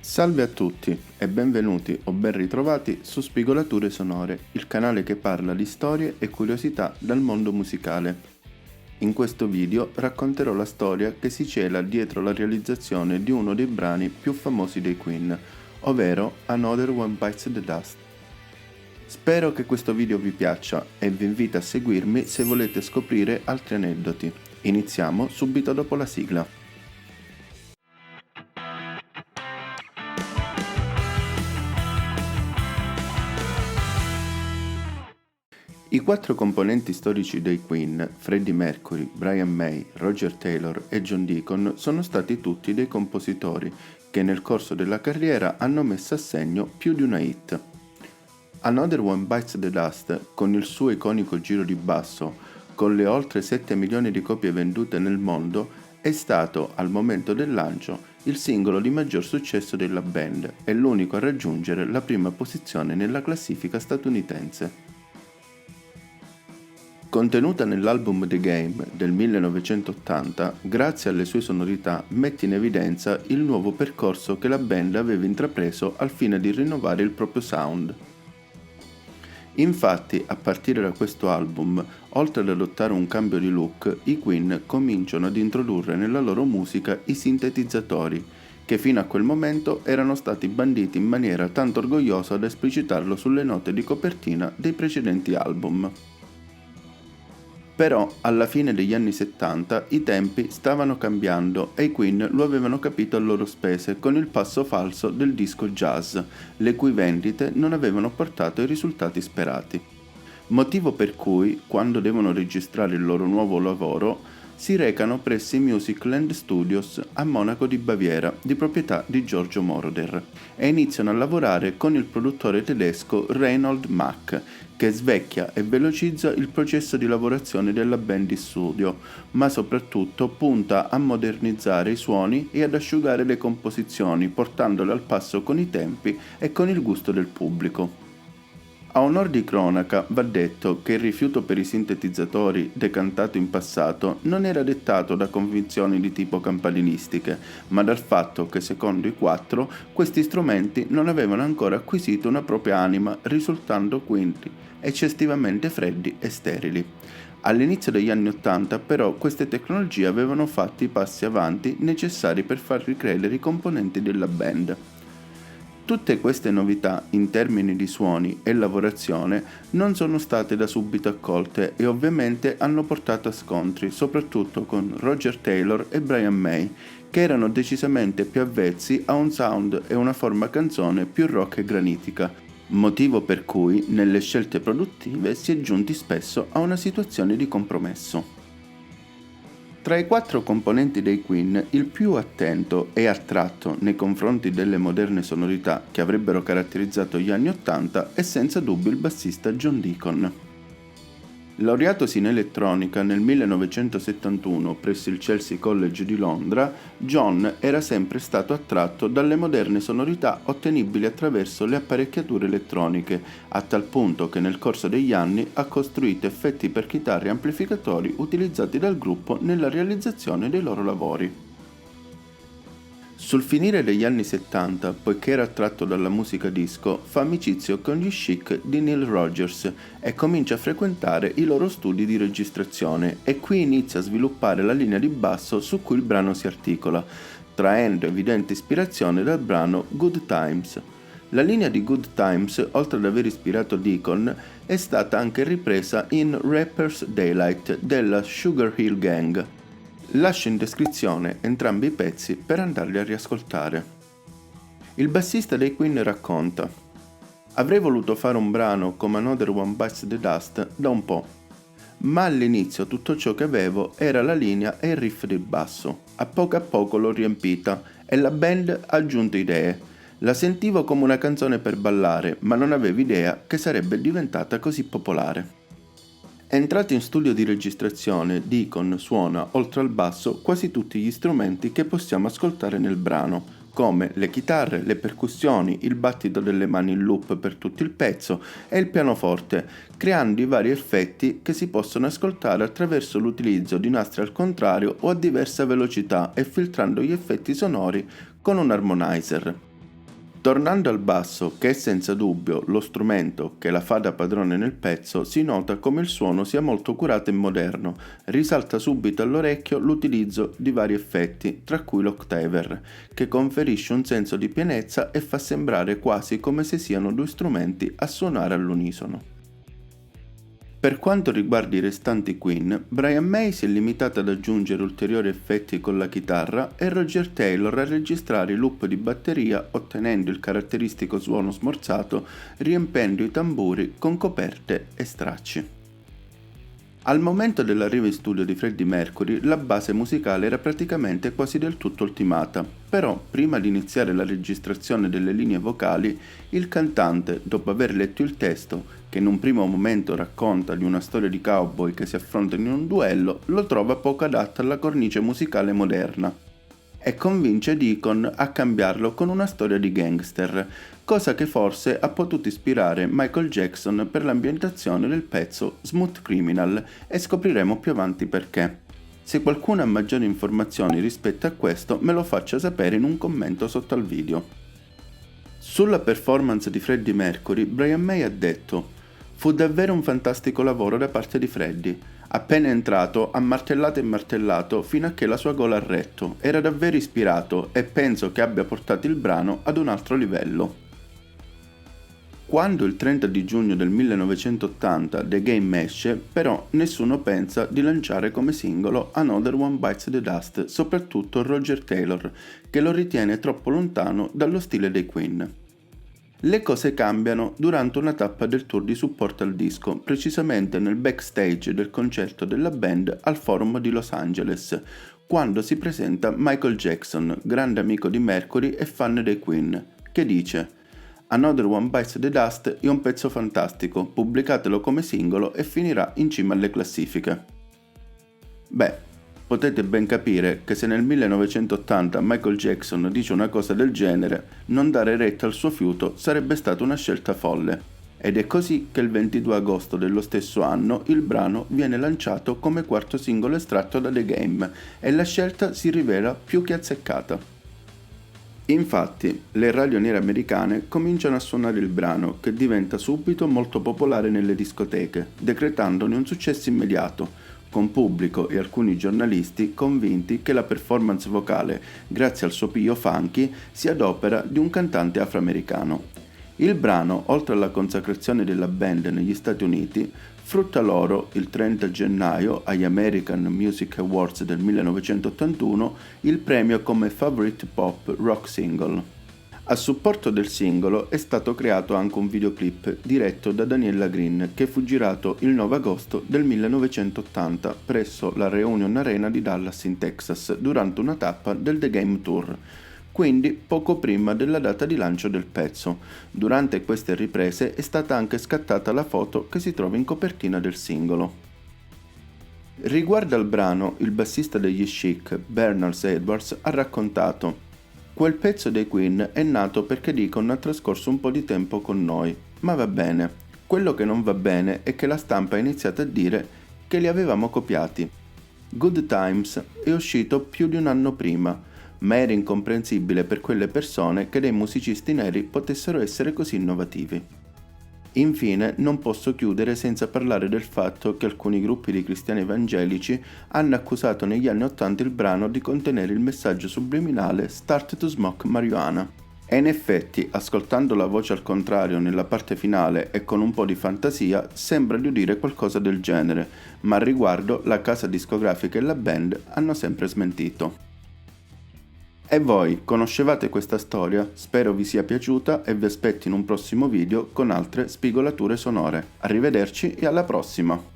Salve a tutti e benvenuti o ben ritrovati su Spigolature Sonore, il canale che parla di storie e curiosità dal mondo musicale. In questo video racconterò la storia che si cela dietro la realizzazione di uno dei brani più famosi dei Queen, ovvero Another One Bites the Dust. Spero che questo video vi piaccia e vi invito a seguirmi se volete scoprire altri aneddoti. Iniziamo subito dopo la sigla. I quattro componenti storici dei Queen, Freddie Mercury, Brian May, Roger Taylor e John Deacon, sono stati tutti dei compositori che nel corso della carriera hanno messo a segno più di una hit. Another One Bites the Dust, con il suo iconico giro di basso, con le oltre 7 milioni di copie vendute nel mondo, è stato, al momento del lancio, il singolo di maggior successo della band e l'unico a raggiungere la prima posizione nella classifica statunitense. Contenuta nell'album The Game del 1980, grazie alle sue sonorità mette in evidenza il nuovo percorso che la band aveva intrapreso al fine di rinnovare il proprio sound. Infatti, a partire da questo album, oltre ad adottare un cambio di look, i Queen cominciano ad introdurre nella loro musica i sintetizzatori, che fino a quel momento erano stati banditi in maniera tanto orgogliosa da esplicitarlo sulle note di copertina dei precedenti album. Però, alla fine degli anni 70, i tempi stavano cambiando e i Queen lo avevano capito a loro spese con il passo falso del disco jazz, le cui vendite non avevano portato i risultati sperati. Motivo per cui, quando devono registrare il loro nuovo lavoro, si recano presso i Musicland Studios a Monaco di Baviera, di proprietà di Giorgio Moroder, e iniziano a lavorare con il produttore tedesco Reinhold Mack, che svecchia e velocizza il processo di lavorazione della band in studio, ma soprattutto punta a modernizzare i suoni e ad asciugare le composizioni, portandole al passo con i tempi e con il gusto del pubblico. A onor di cronaca va detto che il rifiuto per i sintetizzatori decantato in passato non era dettato da convinzioni di tipo campanilistiche, ma dal fatto che secondo i quattro questi strumenti non avevano ancora acquisito una propria anima, risultando quindi eccessivamente freddi e sterili. All'inizio degli anni '80 però queste tecnologie avevano fatto i passi avanti necessari per far ricredere i componenti della band. Tutte queste novità in termini di suoni e lavorazione non sono state da subito accolte e ovviamente hanno portato a scontri, soprattutto con Roger Taylor e Brian May, che erano decisamente più avvezzi a un sound e una forma canzone più rock e granitica, motivo per cui nelle scelte produttive si è giunti spesso a una situazione di compromesso. Tra i quattro componenti dei Queen, il più attento e attratto nei confronti delle moderne sonorità che avrebbero caratterizzato gli anni '80 è senza dubbio il bassista John Deacon. Laureatosi in elettronica nel 1971 presso il Chelsea College di Londra, John era sempre stato attratto dalle moderne sonorità ottenibili attraverso le apparecchiature elettroniche, a tal punto che nel corso degli anni ha costruito effetti per chitarre e amplificatori utilizzati dal gruppo nella realizzazione dei loro lavori. Sul finire degli anni 70, poiché era attratto dalla musica disco, fa amicizia con gli Chic di Neil Rogers e comincia a frequentare i loro studi di registrazione e qui inizia a sviluppare la linea di basso su cui il brano si articola, traendo evidente ispirazione dal brano Good Times. La linea di Good Times, oltre ad aver ispirato Deacon, è stata anche ripresa in Rapper's Delight della Sugar Hill Gang. Lascio in descrizione entrambi i pezzi per andarli a riascoltare. Il bassista dei Queen racconta: "Avrei voluto fare un brano come Another One Bites the Dust da un po', ma all'inizio tutto ciò che avevo era la linea e il riff del basso. A poco l'ho riempita e la band ha aggiunto idee. La sentivo come una canzone per ballare, ma non avevo idea che sarebbe diventata così popolare." Entrato in studio di registrazione, Deacon suona, oltre al basso, quasi tutti gli strumenti che possiamo ascoltare nel brano, come le chitarre, le percussioni, il battito delle mani in loop per tutto il pezzo e il pianoforte, creando i vari effetti che si possono ascoltare attraverso l'utilizzo di nastri al contrario o a diversa velocità e filtrando gli effetti sonori con un harmonizer. Tornando al basso, che è senza dubbio lo strumento che la fa da padrone nel pezzo, si nota come il suono sia molto curato e moderno. Risalta subito all'orecchio l'utilizzo di vari effetti, tra cui l'octaver, che conferisce un senso di pienezza e fa sembrare quasi come se siano due strumenti a suonare all'unisono. Per quanto riguarda i restanti Queen, Brian May si è limitato ad aggiungere ulteriori effetti con la chitarra e Roger Taylor a registrare i loop di batteria ottenendo il caratteristico suono smorzato riempendo i tamburi con coperte e stracci. Al momento dell'arrivo in studio di Freddie Mercury, la base musicale era praticamente quasi del tutto ultimata, però prima di iniziare la registrazione delle linee vocali, il cantante, dopo aver letto il testo, che in un primo momento racconta di una storia di cowboy che si affrontano in un duello, lo trova poco adatto alla cornice musicale moderna e convince Deacon a cambiarlo con una storia di gangster, cosa che forse ha potuto ispirare Michael Jackson per l'ambientazione del pezzo Smooth Criminal e scopriremo più avanti perché. Se qualcuno ha maggiori informazioni rispetto a questo me lo faccia sapere in un commento sotto al video. Sulla performance di Freddie Mercury, Brian May ha detto: "Fu davvero un fantastico lavoro da parte di Freddie. Appena entrato ha martellato e martellato fino a che la sua gola ha retto. Era davvero ispirato e penso che abbia portato il brano ad un altro livello." Quando il 30 di giugno del 1980 The Game esce, però nessuno pensa di lanciare come singolo Another One Bites the Dust, soprattutto Roger Taylor, che lo ritiene troppo lontano dallo stile dei Queen. Le cose cambiano durante una tappa del tour di supporto al disco, precisamente nel backstage del concerto della band al Forum di Los Angeles, quando si presenta Michael Jackson, grande amico di Mercury e fan dei Queen, che dice: "Another One Bites the Dust è un pezzo fantastico, pubblicatelo come singolo e finirà in cima alle classifiche." Beh, potete ben capire che se nel 1980 Michael Jackson dice una cosa del genere, non dare retta al suo fiuto sarebbe stata una scelta folle. Ed è così che il 22 agosto dello stesso anno il brano viene lanciato come quarto singolo estratto da The Game e la scelta si rivela più che azzeccata. Infatti, le radio nere americane cominciano a suonare il brano, che diventa subito molto popolare nelle discoteche, decretandone un successo immediato, con pubblico e alcuni giornalisti convinti che la performance vocale, grazie al suo piglio funky, sia d'opera di un cantante afroamericano. Il brano, oltre alla consacrazione della band negli Stati Uniti, frutta loro, il 30 gennaio, agli American Music Awards del 1981, il premio come Favorite Pop Rock Single. A supporto del singolo è stato creato anche un videoclip diretto da Daniela Green che fu girato il 9 agosto del 1980 presso la Reunion Arena di Dallas in Texas durante una tappa del The Game Tour, quindi poco prima della data di lancio del pezzo. Durante queste riprese è stata anche scattata la foto che si trova in copertina del singolo. Riguardo al brano, il bassista degli Chic, Bernard Edwards, ha raccontato: "Quel pezzo dei Queen è nato perché Deacon ha trascorso un po' di tempo con noi, ma va bene. Quello che non va bene è che la stampa ha iniziato a dire che li avevamo copiati. Good Times è uscito più di un anno prima, ma era incomprensibile per quelle persone che dei musicisti neri potessero essere così innovativi. Infine, non posso chiudere senza parlare del fatto che alcuni gruppi di cristiani evangelici hanno accusato negli anni '80 il brano di contenere il messaggio subliminale Start to Smoke Marijuana. E in effetti, ascoltando la voce al contrario nella parte finale e con un po' di fantasia, sembra di udire qualcosa del genere, ma al riguardo la casa discografica e la band hanno sempre smentito. E voi, conoscevate questa storia? Spero vi sia piaciuta e vi aspetto in un prossimo video con altre spigolature sonore. Arrivederci e alla prossima!